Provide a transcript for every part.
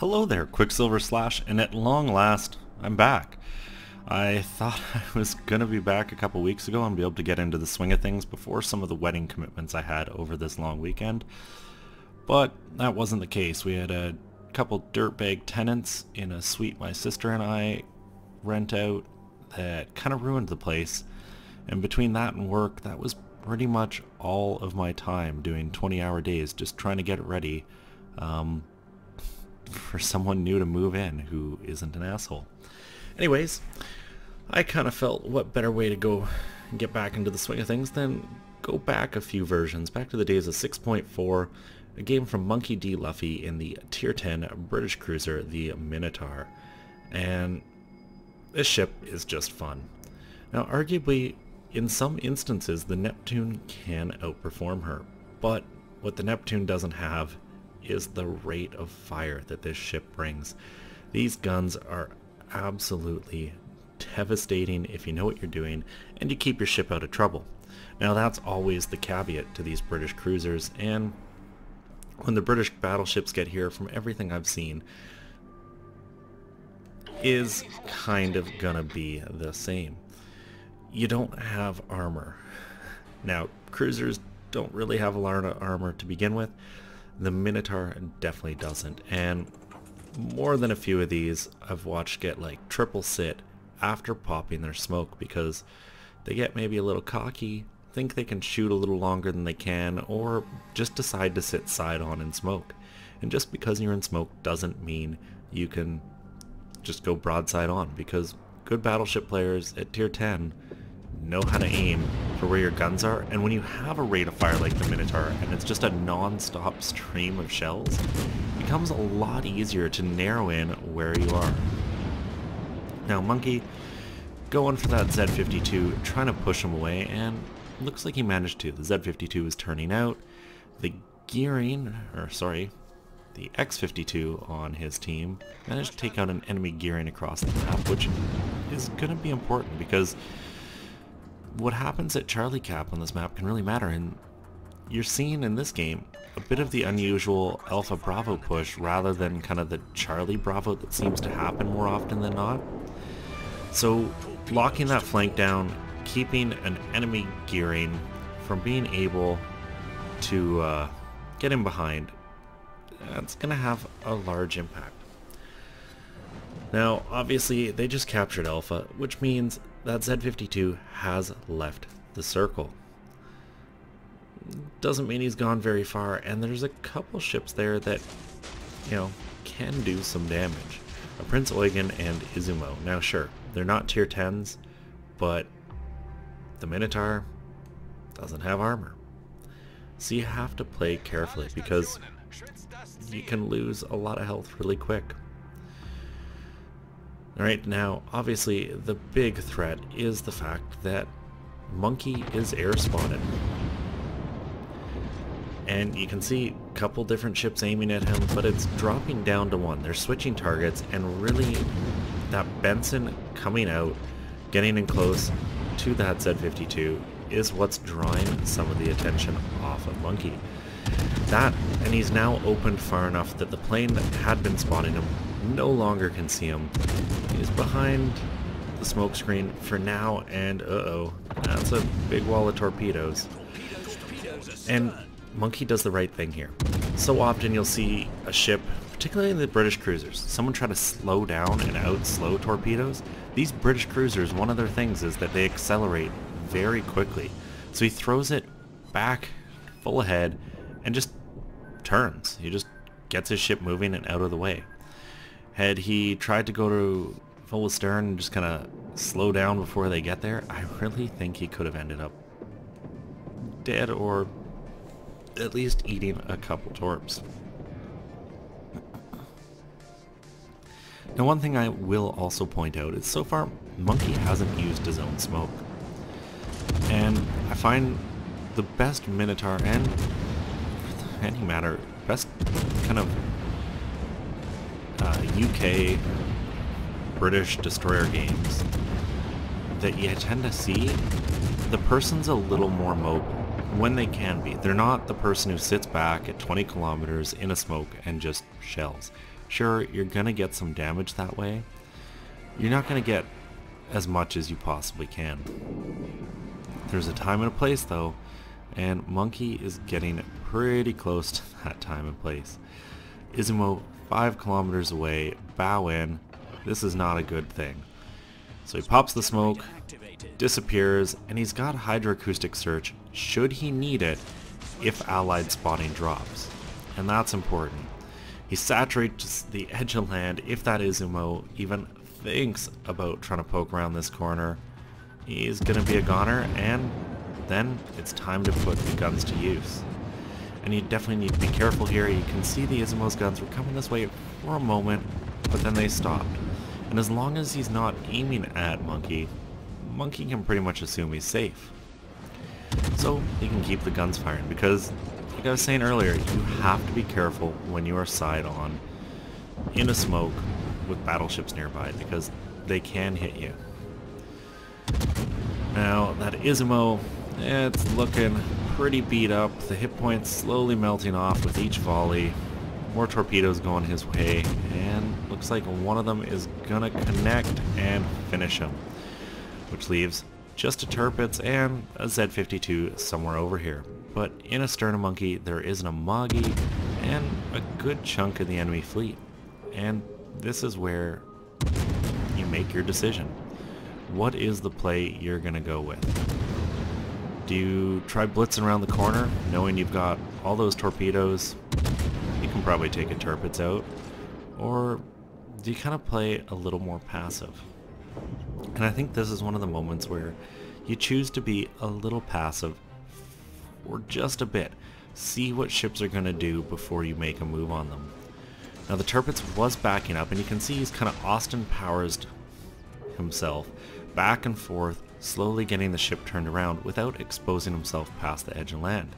Hello there, Qckslvrslash, and at long last, I'm back. I thought I was gonna be back a couple weeks ago and be able to get into the swing of things before some of the wedding commitments I had over this long weekend, but that wasn't the case. We had a couple dirtbag tenants in a suite my sister and I rent out that kind of ruined the place, and between that and work, that was pretty much all of my time doing 20-hour days just trying to get it ready for someone new to move in who isn't an asshole. Anyways, I kind of felt what better way to go and get back into the swing of things than go back a few versions, back to the days of 6.4, a game from Monkey D. Luffy in the Tier 10 British cruiser, the Minotaur. And this ship is just fun. Now, arguably, in some instances, the Neptune can outperform her, but what the Neptune doesn't have is the rate of fire that this ship brings. These guns are absolutely devastating if you know what you're doing and you keep your ship out of trouble. Now that's always the caveat to these British cruisers, and when the British battleships get here, from everything I've seen, is kind of gonna be the same. You don't have armor. Now, cruisers don't really have a lot of armor to begin with. The Minotaur definitely doesn't, and more than a few of these I've watched get like triple sit after popping their smoke because they get maybe a little cocky, think they can shoot a little longer than they can, or just decide to sit side on in smoke. And just because you're in smoke doesn't mean you can just go broadside on, because good battleship players at tier 10 know how to aim for where your guns are, and when you have a rate of fire like the Minotaur and it's just a non-stop stream of shells, it becomes a lot easier to narrow in where you are. Now Monkey going for that Z52, trying to push him away, and looks like he managed to. The Z52 is turning out. The gearing, or sorry, the X52 on his team managed to take out an enemy gearing across the map, which is going to be important because what happens at Charlie Cap on this map can really matter, and you're seeing in this game a bit of the unusual Alpha Bravo push rather than kind of the Charlie Bravo that seems to happen more often than not. So locking that flank down, keeping an enemy gearing from being able to get in behind, that's going to have a large impact. Now obviously they just captured Alpha, which means that Z52 has left the circle. Doesn't mean he's gone very far, and there's a couple ships there that, you know, can do some damage. A Prince Eugen and Izumo. Now sure, they're not tier 10s, but the Minotaur doesn't have armor. So you have to play carefully because you can lose a lot of health really quick. Alright, now obviously the big threat is the fact that Monkey is air spotted. And you can see a couple different ships aiming at him, but it's dropping down to one. They're switching targets, and really that Benson coming out, getting in close to that Z52 is what's drawing some of the attention off of Monkey. That, and he's now opened far enough that the plane that had been spotting him no longer can see him. He's behind the smoke screen for now, and uh-oh, that's a big wall of torpedoes. And Monkey does the right thing here. So often you'll see a ship, particularly in the British cruisers, someone try to slow down and out-slow torpedoes. These British cruisers, one of their things is that they accelerate very quickly. So he throws it back full ahead and just turns. He just gets his ship moving and out of the way. Had he tried to go to full astern and just kind of slow down before they get there, I really think he could have ended up dead or at least eating a couple torps. Now one thing I will also point out is so far Monkey hasn't used his own smoke. And I find the best Minotaur, and for any matter, best kind of UK British destroyer games that you tend to see, the person's a little more mobile when they can be. They're not the person who sits back at 20 kilometers in a smoke and just shells. Sure, you're gonna get some damage that way. You're not gonna get as much as you possibly can. There's a time and a place though, and Monkey is getting pretty close to that time and place. Izumo 5 kilometers away, bow in. This is not a good thing. So he pops the smoke, disappears, and he's got hydroacoustic search should he need it if allied spotting drops. And that's important. He saturates the edge of land if that Izumo even thinks about trying to poke around this corner. He's gonna be a goner, and then it's time to put the guns to use. And you definitely need to be careful here. You can see the Izumo's guns were coming this way for a moment, but then they stopped. And as long as he's not aiming at Monkey, Monkey can pretty much assume he's safe. So he can keep the guns firing, because like I was saying earlier, you have to be careful when you are side on in a smoke with battleships nearby, because they can hit you. Now that Izumo, it's looking pretty beat up. The hit points slowly melting off with each volley. More torpedoes going his way, and looks like one of them is gonna connect and finish him, which leaves just a Tirpitz and a Z-52 somewhere over here. But in astern of Monkey, there is an Amagi and a good chunk of the enemy fleet. And this is where you make your decision. What is the play you're gonna go with? Do you try blitzing around the corner, knowing you've got all those torpedoes? You can probably take a Tirpitz out. Or do you kind of play a little more passive? And I think this is one of the moments where you choose to be a little passive for just a bit. See what ships are going to do before you make a move on them. Now the Tirpitz was backing up, and you can see he's kind of Austin Powers himself back and forth, slowly getting the ship turned around without exposing himself past the edge of land.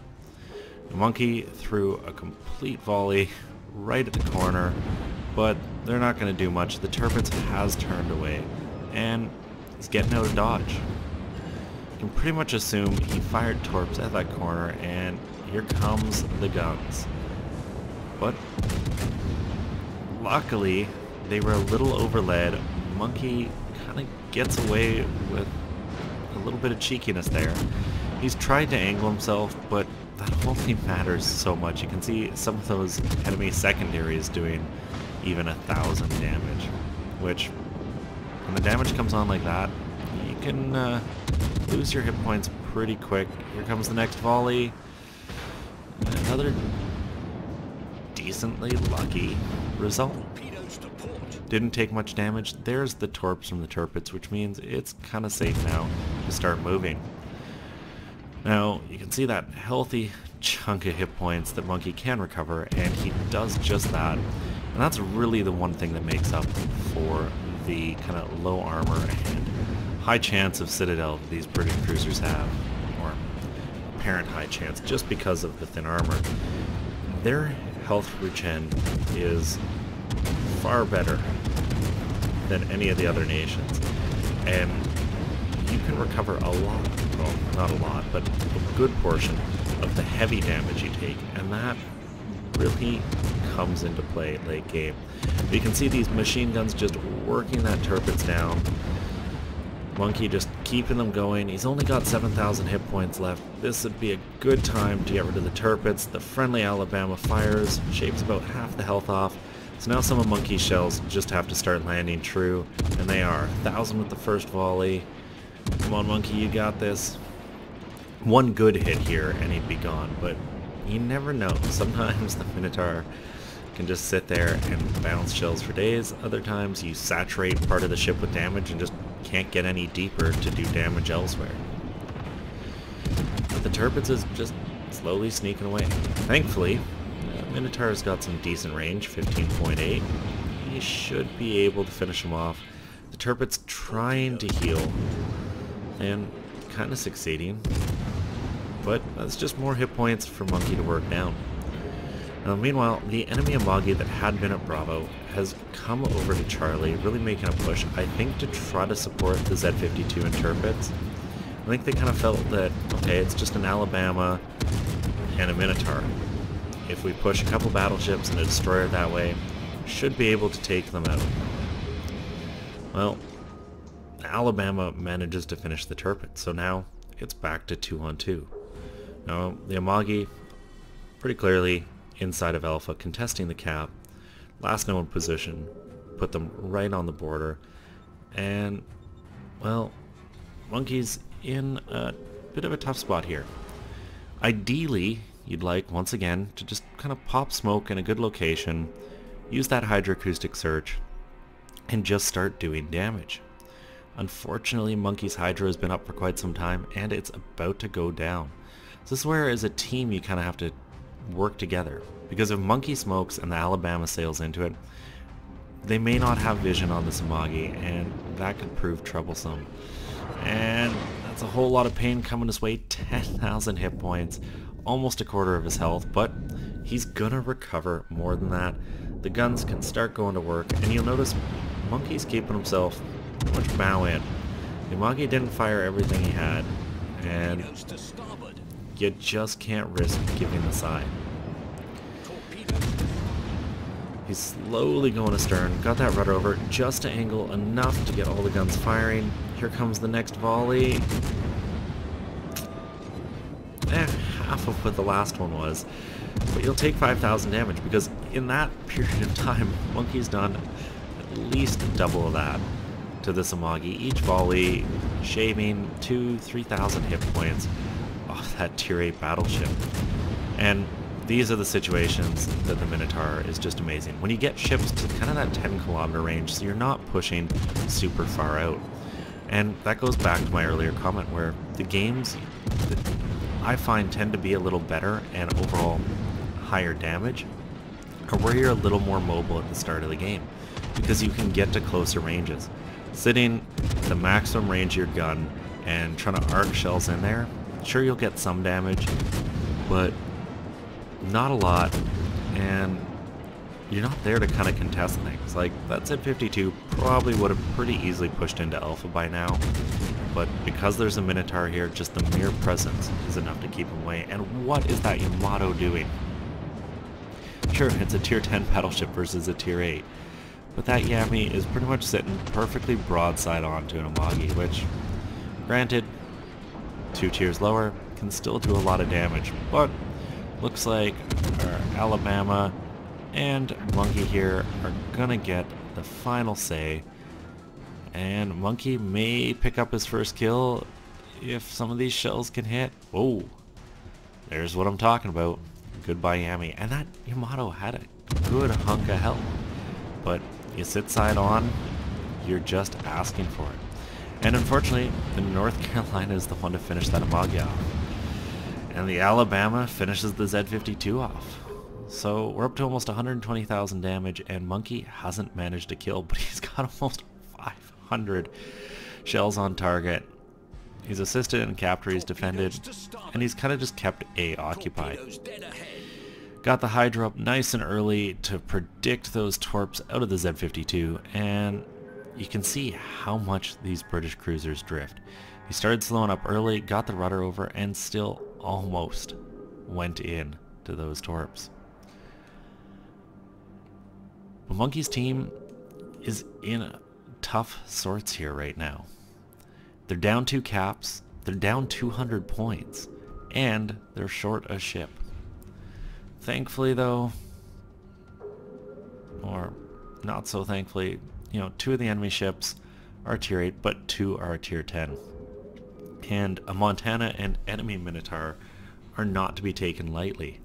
The Monkey threw a complete volley right at the corner, but they're not going to do much. The Tirpitz has turned away, and he's getting out of dodge. You can pretty much assume he fired torps at that corner, and here comes the guns. But luckily, they were a little overled. Monkey kind of gets away with a little bit of cheekiness there. He's tried to angle himself, but that only matters so much. You can see some of those enemy secondaries doing even 1,000 damage, which when the damage comes on like that, you can lose your hit points pretty quick. Here comes the next volley. Another decently lucky result. Didn't take much damage. There's the torps from the Tirpitz, which means it's kind of safe now to start moving. Now, you can see that healthy chunk of hit points that Monkey can recover, and he does just that. And that's really the one thing that makes up for the kind of low armor and high chance of Citadel that these British cruisers have, or apparent high chance, just because of the thin armor. Their health regen is far better than any of the other nations, and you can recover a lot, well, not a lot, but a good portion of the heavy damage you take, and that really comes into play late game. You can see these machine guns just working that Tirpitz down. Monkey just keeping them going. He's only got 7,000 hit points left. This would be a good time to get rid of the Tirpitz. The friendly Alabama fires, shaves about half the health off. So now some of Monkey's shells just have to start landing true, and they are. 1,000 with the first volley. Come on, Monkey, you got this. One good hit here and he'd be gone, but you never know. Sometimes the Minotaur can just sit there and bounce shells for days. Other times you saturate part of the ship with damage and just can't get any deeper to do damage elsewhere. But the Tirpitz is just slowly sneaking away. Thankfully, Minotaur's got some decent range, 15.8. He should be able to finish him off. The Tirpitz trying to heal and kind of succeeding, but that's just more hit points for Monkey to work down. Now, meanwhile, the enemy Amagi that had been at Bravo has come over to Charlie, really making a push, I think, to try to support the Z-52 and Tirpitz. I think they kind of felt that, okay, it's just an Alabama and a Minotaur. If we push a couple battleships and a destroyer that way, should be able to take them out. Well, Alabama manages to finish the turret, so now it's back to 2-on-2. Now, the Amagi, pretty clearly inside of Alpha, contesting the cap, last known position, put them right on the border, and, well, Monkey's in a bit of a tough spot here. Ideally, you'd like, once again, to just kind of pop smoke in a good location, use that hydroacoustic search, and just start doing damage. Unfortunately, Monkey's Hydro has been up for quite some time, and it's about to go down. So this is where, as a team, you kind of have to work together. Because if Monkey smokes and the Alabama sails into it, they may not have vision on this Amagi, and that could prove troublesome. And that's a whole lot of pain coming his way. 10,000 hit points, almost a quarter of his health, but he's gonna recover more than that. The guns can start going to work, and you'll notice Monkey's keeping himself pretty much bow in. The Amagi didn't fire everything he had, and you just can't risk giving the side. He's slowly going astern, got that rudder over just to angle enough to get all the guns firing. Here comes the next volley. Half of what the last one was. But you'll take 5,000 damage, because in that period of time, Monkey's done at least double of that to this Amagi. Each volley shaving 2,000-3,000 hit points off that tier 8 battleship. And these are the situations that the Minotaur is just amazing. When you get ships to kind of that 10-kilometer range, so you're not pushing super far out. And that goes back to my earlier comment, where the games that I find tend to be a little better and overall higher damage are where you're a little more mobile at the start of the game, because you can get to closer ranges. Sitting the maximum range of your gun and trying to arc shells in there, sure, you'll get some damage, but not a lot, and you're not there to kind of contest things. Like, that Z52 probably would have pretty easily pushed into Alpha by now, but because there's a Minotaur here, just the mere presence is enough to keep him away. And what is that Yamato doing? Sure, it's a tier 10 battleship versus a tier 8, but that Yami is pretty much sitting perfectly broadside onto an Amagi, which, granted, 2 tiers lower, can still do a lot of damage, but looks like our Alabama and Monkey here are gonna get the final say, and Monkey may pick up his first kill if some of these shells can hit. Oh, there's what I'm talking about. Goodbye, Yami. And that Yamato had a good hunk of health, but you sit side on, you're just asking for it. And unfortunately, the North Carolina is the one to finish that Amagi off. And the Alabama finishes the Z52 off. So we're up to almost 120,000 damage, and Monkey hasn't managed to kill, but he's got almost 500 shells on target. He's assisted and captured, he's defended, and he's kind of just kept A occupied. Got the Hydra up nice and early to predict those torps out of the Z52, and you can see how much these British cruisers drift. He started slowing up early, got the rudder over, and still almost went in to those torps. But Monkey's team is in tough sorts here right now. They're down 2 caps, they're down 200 points, and they're short a ship. Thankfully though, or not so thankfully, you know, 2 of the enemy ships are tier 8, but 2 are tier 10. And a Montana and enemy Minotaur are not to be taken lightly.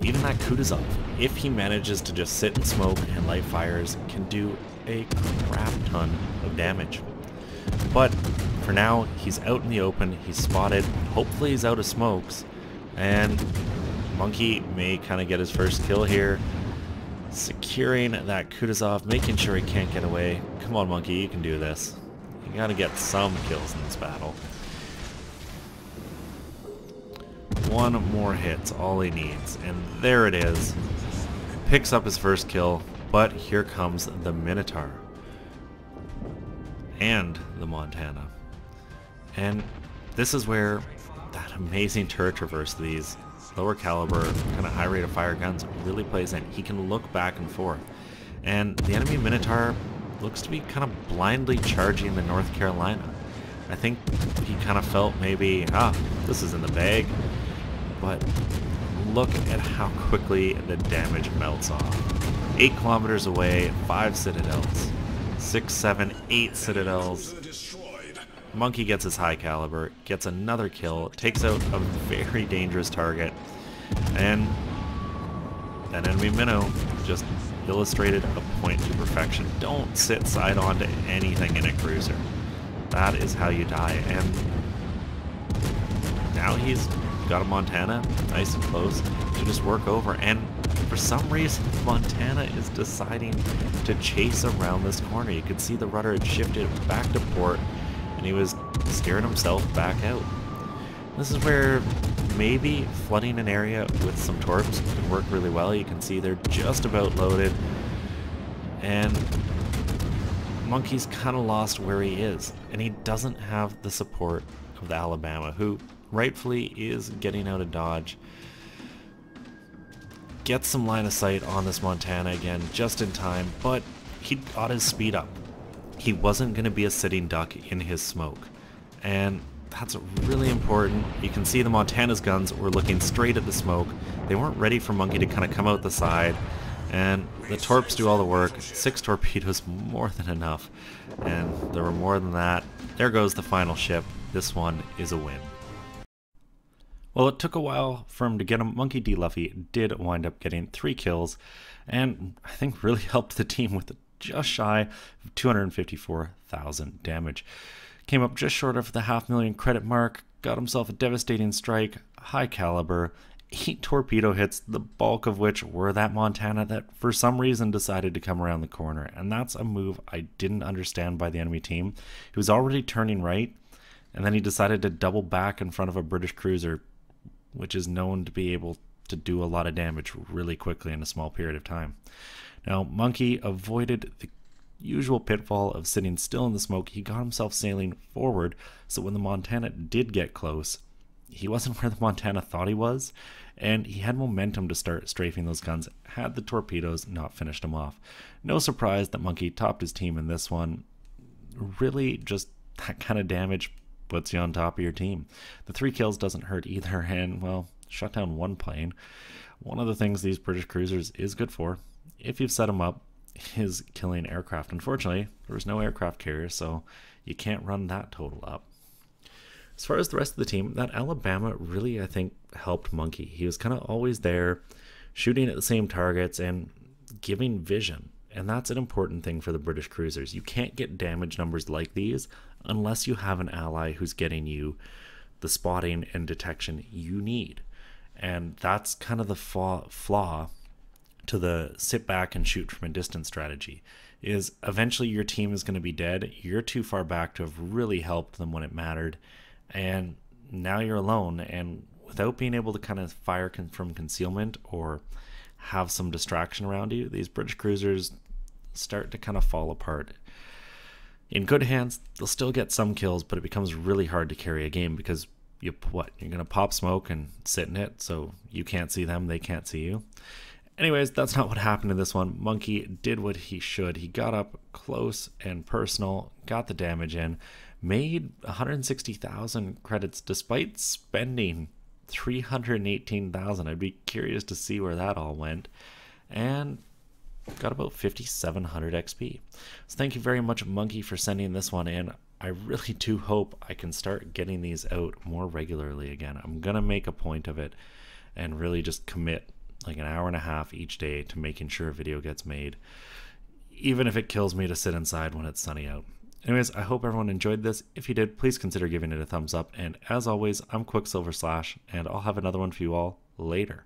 Even that Qckslvrslash, if he manages to just sit and smoke and light fires, can do a crap ton of damage. But for now, he's out in the open, he's spotted, hopefully he's out of smokes, and Monkey may kind of get his first kill here, securing that Qckslvrslash, making sure he can't get away. Come on, Monkey, you can do this. You gotta get some kills in this battle. 1 more hit's all he needs, and there it is. Picks up his first kill, but here comes the Minotaur. And the Montana. And this is where that amazing turret traverse of these lower caliber, kind of high rate of fire guns really plays in. He can look back and forth. And the enemy Minotaur looks to be kind of blindly charging the North Carolina. I think he kind of felt maybe, this is in the bag. But look at how quickly the damage melts off. 8 kilometers away, 5 citadels. 6, 7, 8 citadels. Monkey gets his high caliber, gets another kill, takes out a very dangerous target, and that enemy Minnow just illustrated a point to perfection. Don't sit side on to anything in a cruiser. That is how you die. And now he's got a Montana nice and close to just work over, and for some reason Montana is deciding to chase around this corner. You could see the rudder had shifted back to port, and he was scaring himself back out. This is where maybe flooding an area with some torps could work really well. You can see they're just about loaded, and Monkey's kind of lost where he is, and he doesn't have the support of the Alabama, who rightfully is getting out of dodge. Gets some line of sight on this Montana again just in time, but he got his speed up. He wasn't going to be a sitting duck in his smoke, and that's really important. You can see the Montana's guns were looking straight at the smoke. They weren't ready for Monkey to kind of come out the side, and the torps do all the work. 6 torpedoes, more than enough, and there were more than that. There goes the final ship. This one is a win. Well, it took a while for him to get him. Monkey D. Luffy did wind up getting 3 kills, and I think really helped the team with just shy of 254,000 damage. Came up just short of the 500,000 credit mark, got himself a devastating strike, high caliber, 8 torpedo hits, the bulk of which were that Montana that for some reason decided to come around the corner. And that's a move I didn't understand by the enemy team. He was already turning right, and then he decided to double back in front of a British cruiser, which is known to be able to do a lot of damage really quickly in a small period of time. Now, Monkey avoided the usual pitfall of sitting still in the smoke. He got himself sailing forward, so when the Montana did get close, he wasn't where the Montana thought he was, and he had momentum to start strafing those guns had the torpedoes not finished him off. No surprise that Monkey topped his team in this one. Really, just that kind of damage puts you on top of your team. The 3 kills doesn't hurt either, and, well, shut down 1 plane. One of the things these British cruisers is good for, if you've set them up, is killing aircraft. Unfortunately, there was no aircraft carrier, so you can't run that total up. As far as the rest of the team, that Alabama really, I think, helped Monkey. He was kind of always there, shooting at the same targets and giving vision. And that's an important thing for the British cruisers. You can't get damage numbers like these unless you have an ally who's getting you the spotting and detection you need. And that's kind of the flaw to the sit back and shoot from a distance strategy, is eventually your team is going to be dead. You're too far back to have really helped them when it mattered, and now you're alone, and without being able to kind of fire from concealment or have some distraction around you, these British cruisers start to kind of fall apart. In good hands, they'll still get some kills, but it becomes really hard to carry a game because you're going to pop smoke and sit in it, so you can't see them, they can't see you. Anyways, that's not what happened in this one. Monkey did what he should. He got up close and personal, got the damage in, made 160,000 credits despite spending 318,000. I'd be curious to see where that all went. And got about 5,700 XP. So thank you very much, Monkey, for sending this one in. I really do hope I can start getting these out more regularly again. I'm going to make a point of it and really just commit like an hour and a half each day to making sure a video gets made, even if it kills me to sit inside when it's sunny out. Anyways, I hope everyone enjoyed this. If you did, please consider giving it a thumbs up. And as always, I'm Qckslvrslash, and I'll have another one for you all later.